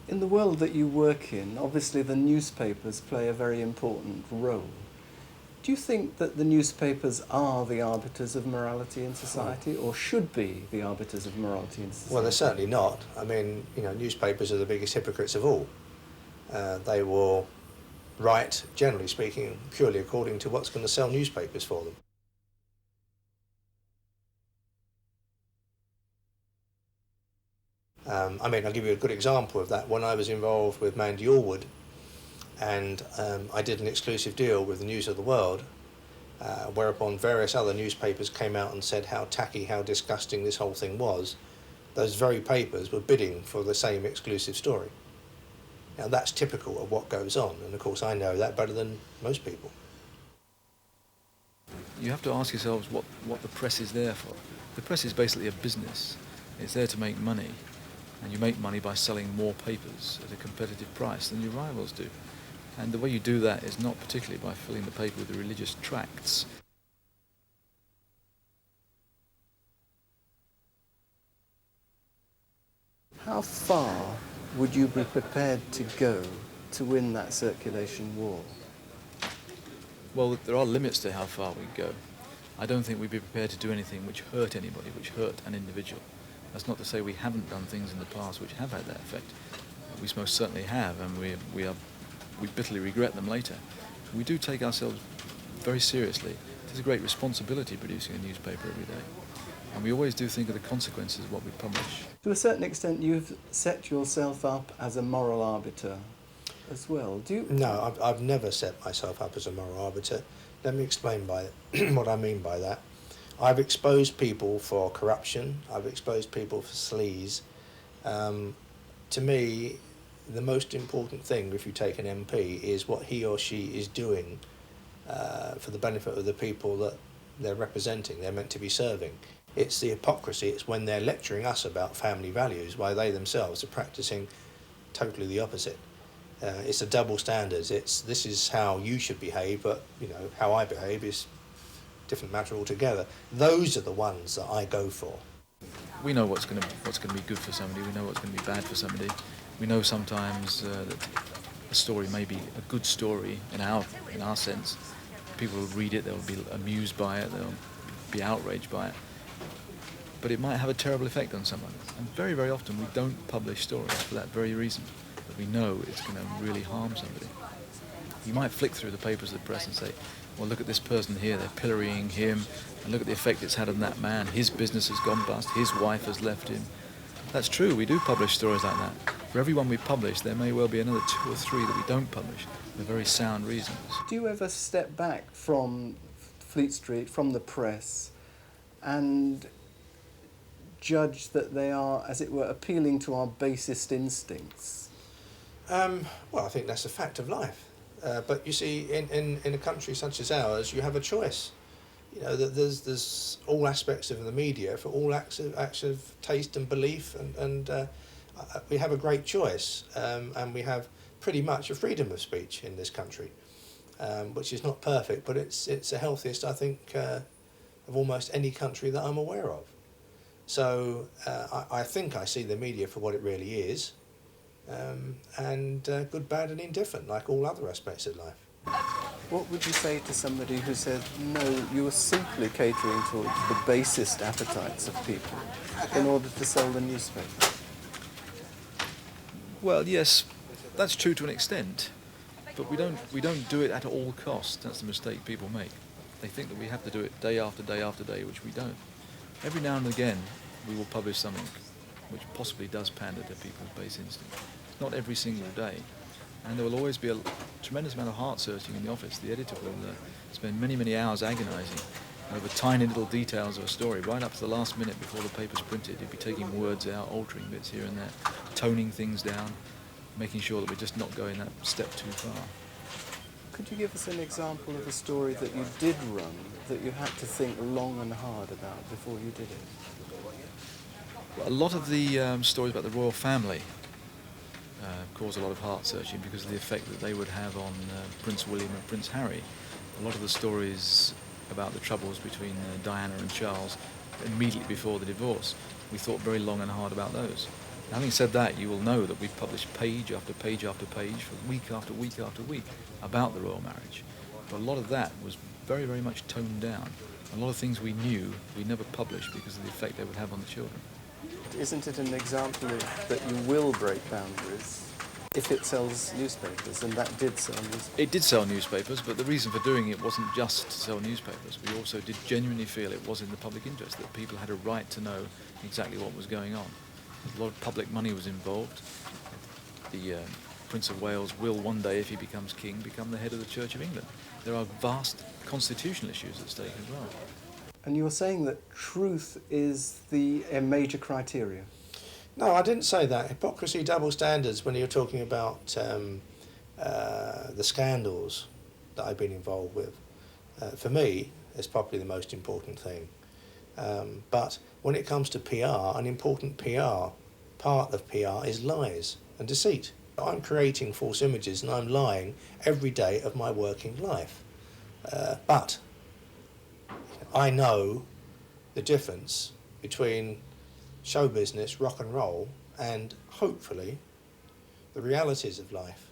In the world that you work in, obviously the newspapers play a very important role. Do you think that the newspapers are the arbiters of morality in society, or should be the arbiters of morality in society? Well, they're certainly not. I mean, newspapers are the biggest hypocrites of all. They will write, generally speaking, purely according to what's going to sell newspapers for them. I'll give you a good example of that. When I was involved with Mandy Allwood, and I did an exclusive deal with the News of the World, whereupon various other newspapers came out and said how tacky, how disgusting this whole thing was. Those very papers were bidding for the same exclusive story. Now that's typical of what goes on, and of course I know that better than most people. You have to ask yourselves what the press is there for. The press is basically a business. It's there to make money, and you make money by selling more papers at a competitive price than your rivals do. And the way you do that is not particularly by filling the paper with the religious tracts. How far would you be prepared to go to win that circulation war? Well, there are limits to how far we go. I don't think we'd be prepared to do anything which hurt anybody, which hurt an individual. That's not to say we haven't done things in the past which have had that effect. We most certainly have, and we bitterly regret them later. We do take ourselves very seriously. It is a great responsibility producing a newspaper every day. And we always do think of the consequences of what we publish. To a certain extent, you've set yourself up as a moral arbiter as well. Do you? No, I've never set myself up as a moral arbiter. Let me explain what I mean by that. I've exposed people for corruption. I've exposed people for sleaze. To me, the most important thing, if you take an MP, is what he or she is doing for the benefit of the people that they're representing, they're meant to be serving. It's the hypocrisy. It's when they're lecturing us about family values while they themselves are practicing totally the opposite. It's a double standards. This is how you should behave, but how I behave is a different matter altogether. Those are the ones that I go for. We know what's going to be good for somebody. We know what's going to be bad for somebody. We know sometimes that a story may be a good story in our sense. People will read it. They'll be amused by it. They'll be outraged by it. But it might have a terrible effect on someone. And very, very often we don't publish stories for that very reason. That we know it's going to really harm somebody. You might flick through the papers of the press and say, well, look at this person here, they're pillorying him, and look at the effect it's had on that man. His business has gone bust, his wife has left him. That's true, we do publish stories like that. For every one we publish, there may well be another 2 or 3 that we don't publish for very sound reasons. Do you ever step back from Fleet Street, from the press, and judge that they are, as it were, appealing to our basest instincts? Well, I think that's a fact of life. But you see, in a country such as ours, you have a choice. There's all aspects of the media for all acts of taste and belief, and we have a great choice, and we have pretty much a freedom of speech in this country, which is not perfect, but it's the healthiest, I think, of almost any country that I'm aware of. So I think I see the media for what it really is. And good, bad and indifferent, like all other aspects of life. What would you say to somebody who said, no, you are simply catering towards the basest appetites of people in order to sell the newspaper? Well, yes, that's true to an extent, but we don't do it at all costs. That's the mistake people make. They think that we have to do it day after day after day, which we don't. Every now and again, we will publish something which possibly does pander to people's base instinct. Not every single day. And there will always be a tremendous amount of heart-searching in the office. The editor will spend many, many hours agonising over tiny little details of a story, right up to the last minute before the paper's printed. He'd be taking words out, altering bits here and there, toning things down, making sure that we're just not going that step too far. Could you give us an example of a story that you did run that you had to think long and hard about before you did it? A lot of the stories about the royal family cause a lot of heart-searching because of the effect that they would have on Prince William and Prince Harry. A lot of the stories about the troubles between Diana and Charles immediately before the divorce, we thought very long and hard about those. Having said that, you will know that we've published page after page after page for week after week after week about the royal marriage. But a lot of that was very, very much toned down. A lot of things we knew we never published because of the effect they would have on the children. Isn't it an example of that you will break boundaries if it sells newspapers, and that did sell newspapers? It did sell newspapers, but the reason for doing it wasn't just to sell newspapers. We also did genuinely feel it was in the public interest, that people had a right to know exactly what was going on. A lot of public money was involved. The Prince of Wales will one day, if he becomes king, become the head of the Church of England. There are vast constitutional issues at stake as well. And you were saying that truth is a major criteria. No, I didn't say that. Hypocrisy, double standards, when you're talking about the scandals that I've been involved with, for me, is probably the most important thing. But when it comes to PR, an important part of PR is lies and deceit. I'm creating false images and I'm lying every day of my working life. But I know the difference between show business, rock and roll, and hopefully the realities of life.